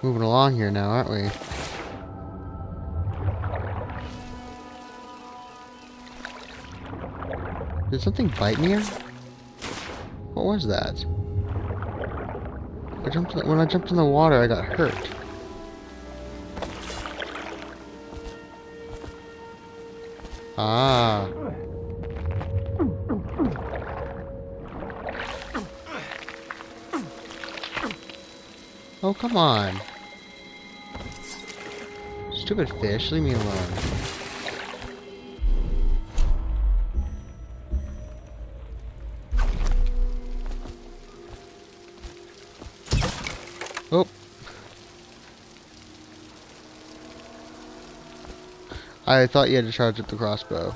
Moving along here now, aren't we? Did something bite me? What was that? When I jumped in the water, I got hurt. Ah. Oh, come on. Stupid fish, leave me alone. Oh. I thought you had to charge up the crossbow.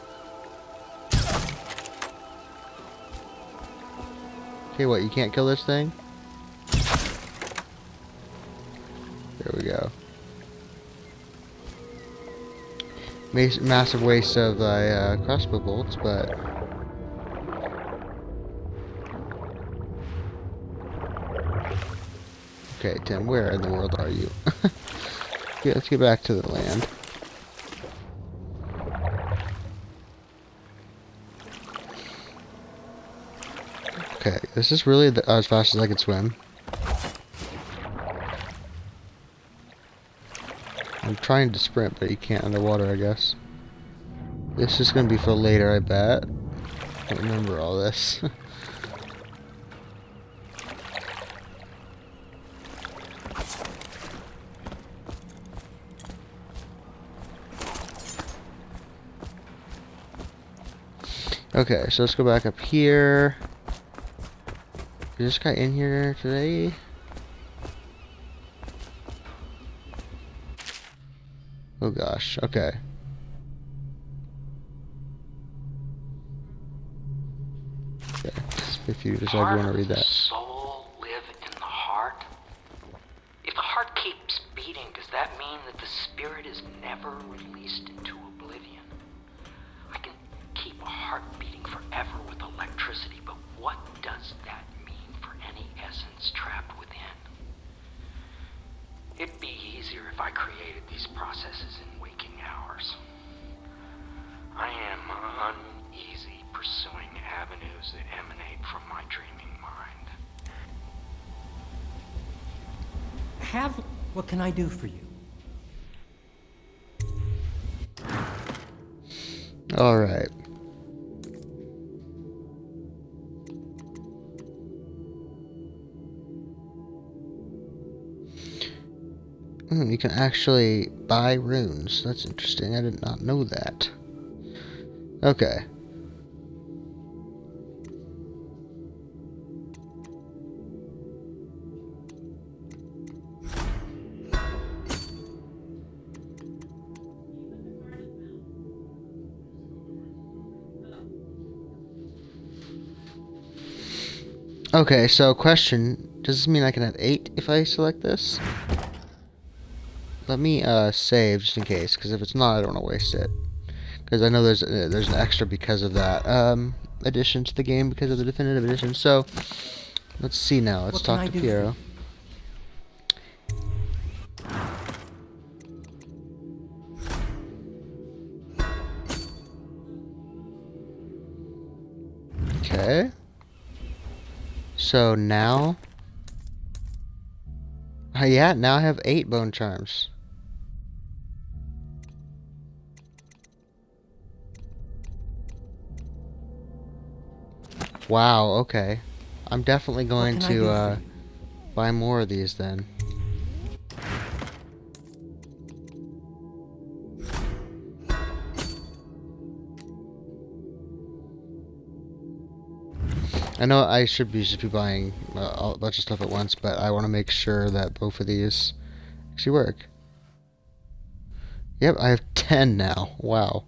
Okay, what, you can't kill this thing? There we go. Massive waste of the crossbow bolts, but... Okay, Tim, where in the world are you? Okay, let's get back to the land. Okay, this is really as fast as I can swim. I'm trying to sprint, but you can't underwater, I guess. This is going to be for later, I bet. I don't remember all this. Okay, so let's go back up here. Is this guy in here today? Oh gosh, okay. Okay, if you decide you want to read that. Soul live in the heart? If the heart keeps beating, does that mean that the spirit is never released into oblivion? I can keep a heart beating forever with electricity, but what does that mean for any essence trapped within? It'd be easier if I created these processes in waking hours. I am uneasy pursuing avenues that emanate from my dreaming mind. What can I do for you? Alright. You can actually buy runes. That's interesting. I did not know that. Okay. Okay, so question. Does this mean I can have 8 if I select this? Let me save just in case, because if it's not, I don't want to waste it. Because I know there's an extra because of that addition to the game, because of the Definitive Edition. So, let's see now. Let's talk to Piero. Okay. So now... yeah, now I have 8 bone charms. Wow, okay. I'm definitely going to buy more of these then. I know I should just be buying a bunch of stuff at once, but I want to make sure that both of these actually work. Yep, I have 10 now. Wow.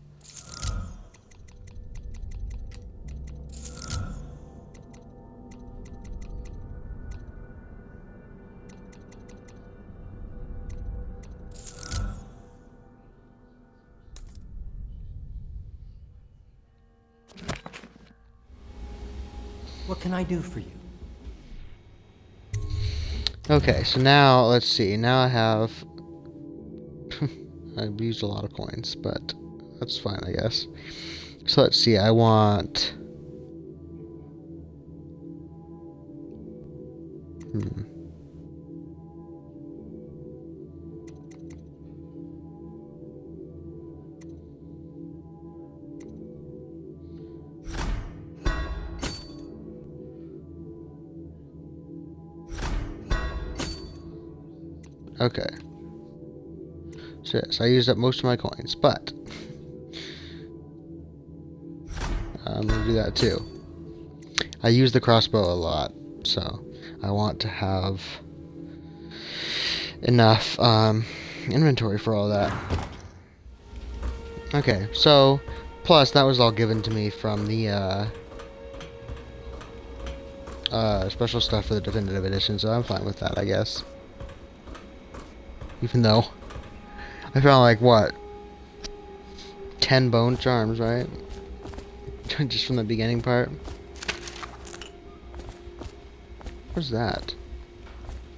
What can I do for you? Okay, so now, let's see. Now I have... I've used a lot of coins, but that's fine, I guess. So let's see, I want... Okay. So yes, I used up most of my coins, but... I'm gonna do that too. I use the crossbow a lot, so I want to have enough inventory for all that. Okay, so plus that was all given to me from the special stuff for the Definitive Edition, so I'm fine with that, I guess. Even though I found like what 10 bone charms, right? Just from the beginning part. What's that?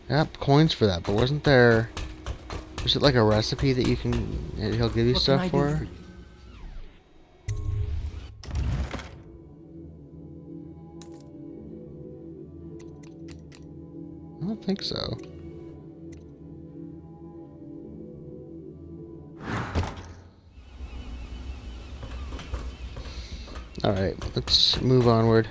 I got coins for that, but wasn't there... Was it like a recipe that you can... He'll give you What stuff can I for? do for you? I don't think so. Alright, let's move onward.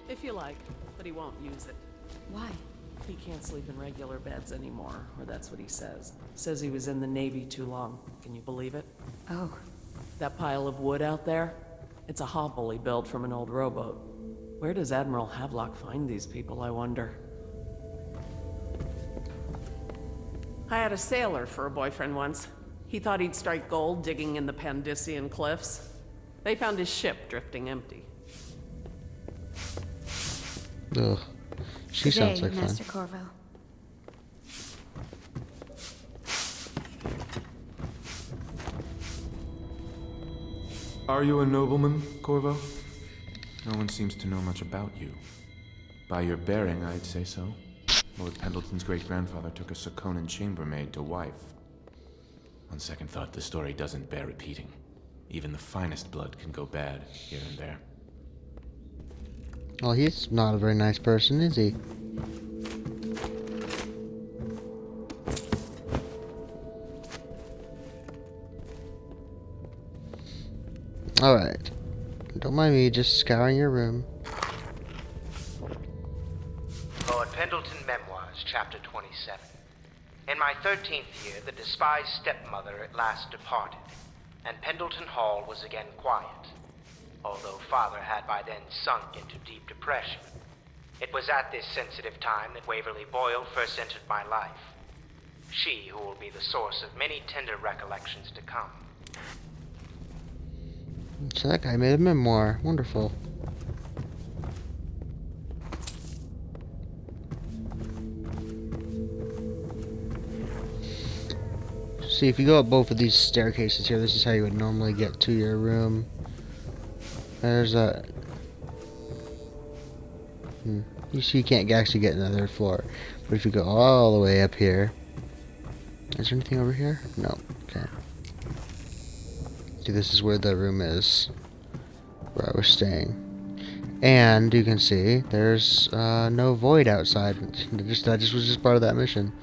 If you like, but he won't use it. Why? He can't sleep in regular beds anymore, or that's what he says. Says he was in the Navy too long. Can you believe it? Oh, That pile of wood out there? It's a hovel he built from an old rowboat. Where does Admiral Havelock find these people, I wonder? I had a sailor for a boyfriend once. He thought he'd strike gold digging in the Pandician cliffs. They found his ship drifting empty. Ugh. She good sounds day, like Master fun. Corvo. Are you a nobleman, Corvo? No one seems to know much about you. By your bearing, I'd say so. Lord Pendleton's great-grandfather took a Sakonan chambermaid to wife. On second thought, the story doesn't bear repeating. Even the finest blood can go bad here and there. Well, he's not a very nice person, is he? Alright. Don't mind me just scouring your room. Lord Pendleton Memoirs, Chapter 27. In my 13th year, the despised stepmother at last departed, and Pendleton Hall was again quiet, although Father had by then sunk into deep depression. It was at this sensitive time that Waverly Boyle first entered my life. She who will be the source of many tender recollections to come. So that guy made a memoir. Wonderful. See, if you go up both of these staircases here, this is how you would normally get to your room. There's a... You see, you can't actually get another floor. But if you go all the way up here... Is there anything over here? No. Okay. See, this is where the room is. Where I was staying. And, you can see, there's no void outside. That just was just part of that mission.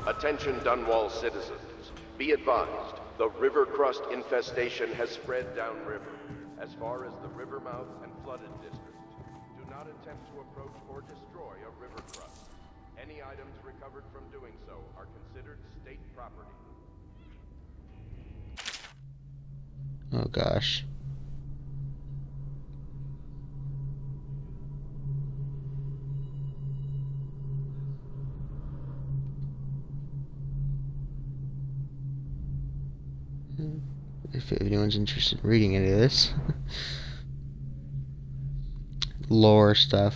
Attention Dunwall citizens. Be advised, the river crust infestation has spread downriver, as far as the river mouth and flooded districts. Do not attempt to approach or destroy a river crust. Any items recovered from doing so are considered state property. Oh gosh. If anyone's interested in reading any of this. Lore stuff.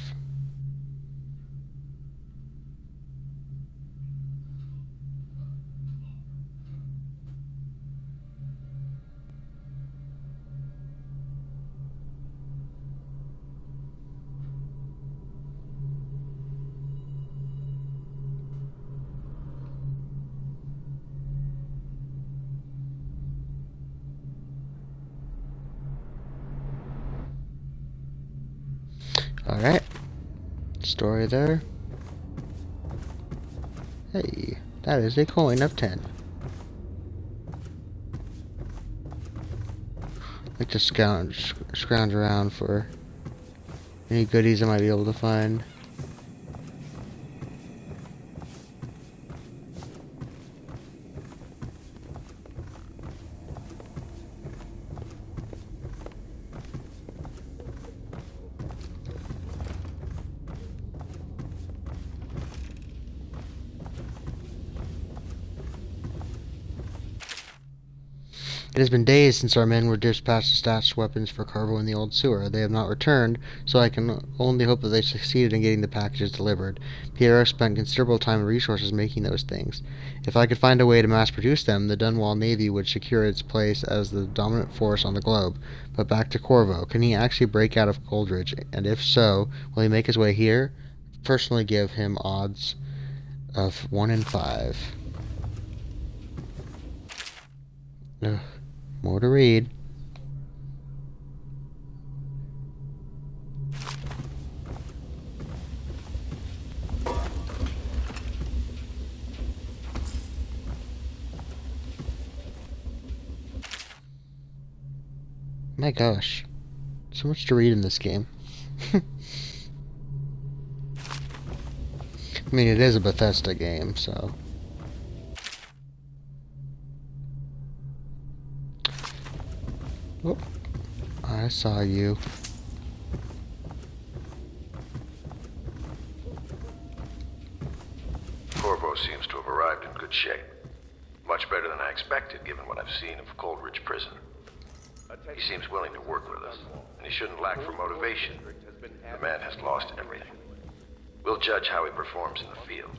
Alright. Story there. Hey, that is a coin of 10. I like to scrounge around for any goodies I might be able to find. It has been days since our men were dispatched to stash weapons for Carvo in the old sewer. They have not returned, so I can only hope that they succeeded in getting the packages delivered. Piero spent considerable time and resources making those things. If I could find a way to mass-produce them, the Dunwall Navy would secure its place as the dominant force on the globe. But back to Corvo. Can he actually break out of Coldridge? And if so, will he make his way here? Personally give him odds of 1 in 5. Ugh. More to read. My gosh. So much to read in this game. I mean, it is a Bethesda game, so... Oh, I saw you. Corvo seems to have arrived in good shape. Much better than I expected, given what I've seen of Coldridge Prison. He seems willing to work with us, and he shouldn't lack for motivation. The man has lost everything. We'll judge how he performs in the field.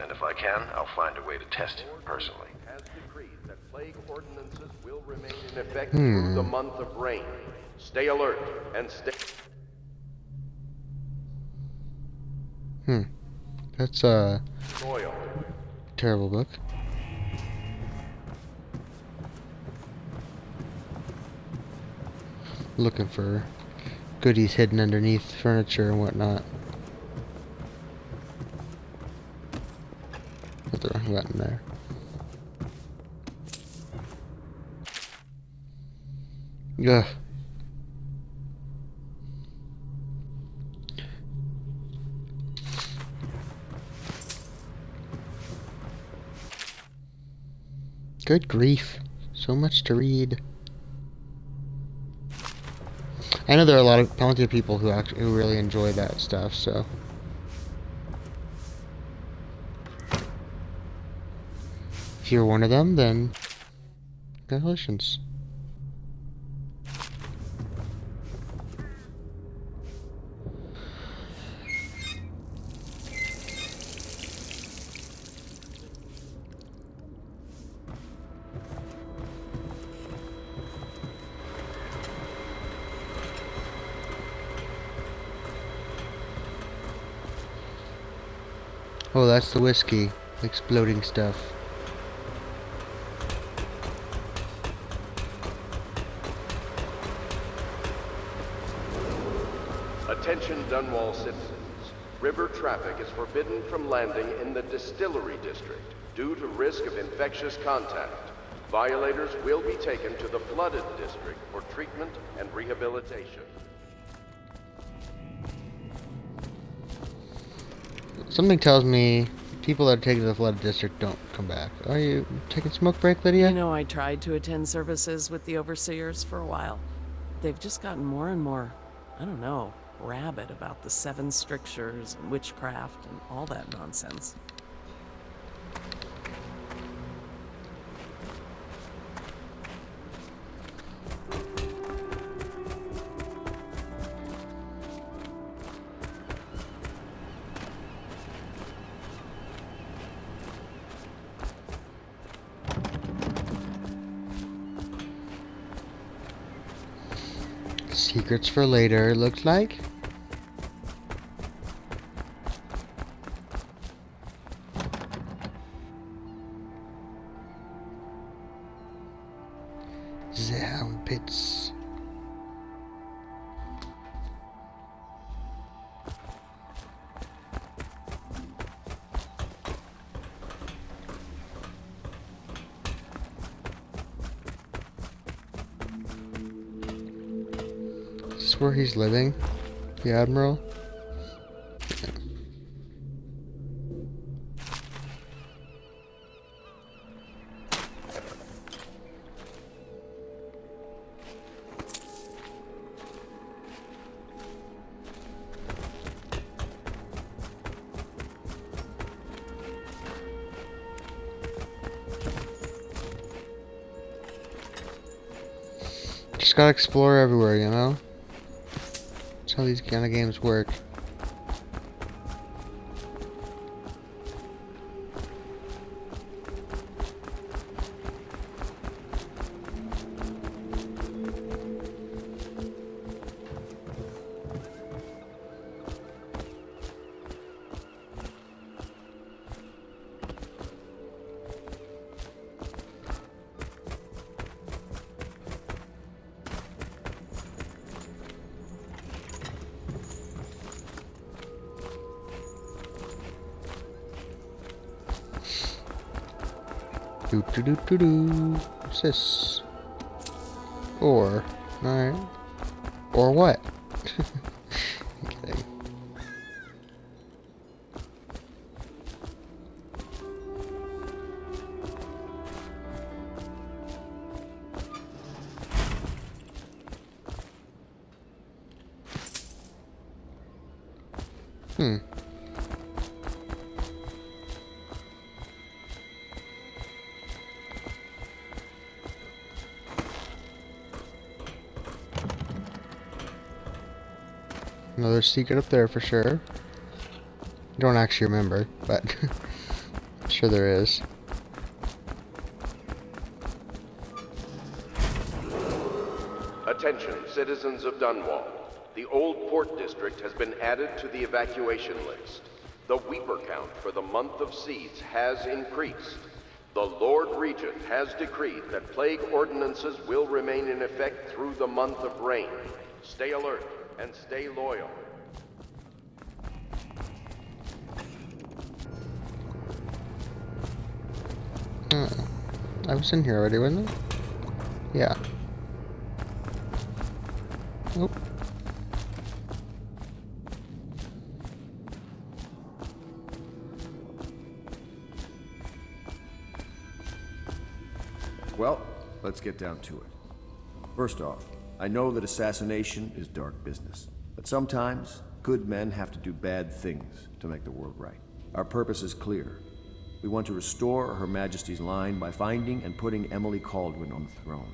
And if I can, I'll find a way to test him personally. Has decreed that plague ordinances will remain in effect through the month of rain. Stay alert and stay... That's a loyal. terrible book. Looking for goodies hidden underneath furniture and whatnot. Put the wrong button there. Ugh. Good grief. So much to read. I know there are plenty of people who really enjoy that stuff, so... If you're one of them, then... Congratulations. Oh, that's the whiskey. Exploding stuff. Attention Dunwall citizens. River traffic is forbidden from landing in the distillery district due to risk of infectious contact. Violators will be taken to the flooded district for treatment and rehabilitation. Something tells me people that are taken to the flooded district don't come back. Are you taking a smoke break, Lydia? You know, I tried to attend services with the overseers for a while. They've just gotten more and more, I don't know, rabid about the 7 strictures and witchcraft and all that nonsense. Secrets for later, it looks like. The Hound Pits. this where he's living? The Admiral? Yeah. Just gotta explore everywhere, you know? That's how these kind of games work. What's this? Or, alright. Or what? Okay. Another secret up there for sure. Don't actually remember, but I'm sure there is. Attention, citizens of Dunwall. The Old Port District has been added to the evacuation list. The Weeper count for the month of siege has increased. The Lord Regent has decreed that plague ordinances will remain in effect through the month of rain. Stay alert and stay loyal. I was in here already, wasn't I? Yeah. Oh. Well, let's get down to it. First off, I know that assassination is dark business, but sometimes good men have to do bad things to make the world right. Our purpose is clear. We want to restore Her Majesty's line by finding and putting Emily Kaldwin on the throne.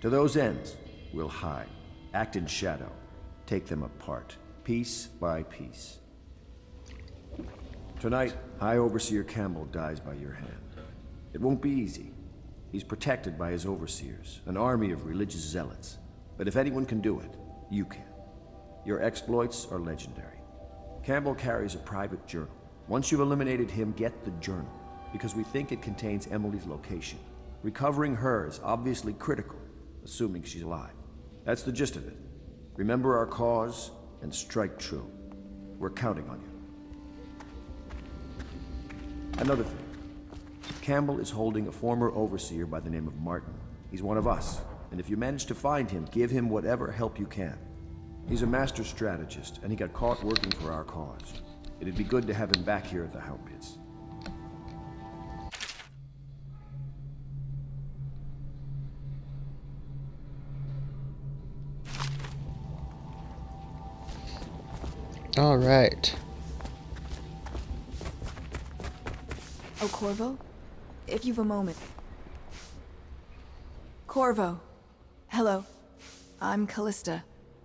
To those ends, we'll hide, act in shadow, take them apart, piece by piece. Tonight, High Overseer Campbell dies by your hand. It won't be easy. He's protected by his overseers, an army of religious zealots. But if anyone can do it, you can. Your exploits are legendary. Campbell carries a private journal. Once you've eliminated him, get the journal, because we think it contains Emily's location. Recovering her is obviously critical, assuming she's alive. That's the gist of it. Remember our cause and strike true. We're counting on you. Another thing. Campbell is holding a former overseer by the name of Martin. He's one of us, and if you manage to find him, give him whatever help you can. He's a master strategist, and he got caught working for our cause. It'd be good to have him back here at the Hound Pits. All right. Oh, Corvo? If you've a moment. Corvo. Hello. I'm Callista.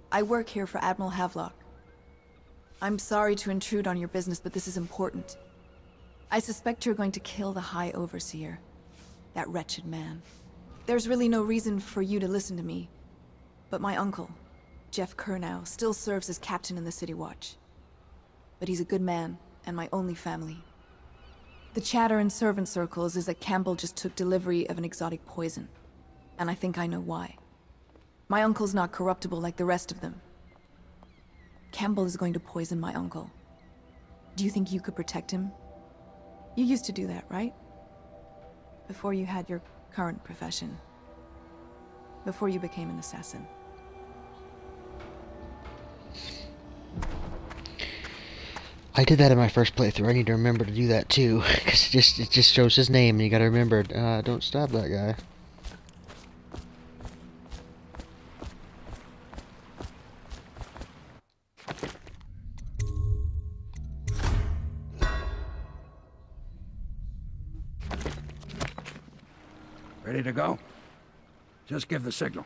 I work here for Admiral Havelock. I'm sorry to intrude on your business, but this is important. I suspect you're going to kill the High Overseer. That wretched man. There's really no reason for you to listen to me. But my uncle, Jeff Kernow, still serves as captain in the City Watch. But he's a good man, and my only family. The chatter in servant circles is that Campbell just took delivery of an exotic poison. And I think I know why. My uncle's not corruptible like the rest of them. Campbell is going to poison my uncle. Do you think you could protect him? You used to do that, right? Before you had your current profession. Before you became an assassin. I did that in my first playthrough. I need to remember to do that too, because it just shows his name, and you gotta remember, don't stab that guy. Ready to go? Just give the signal.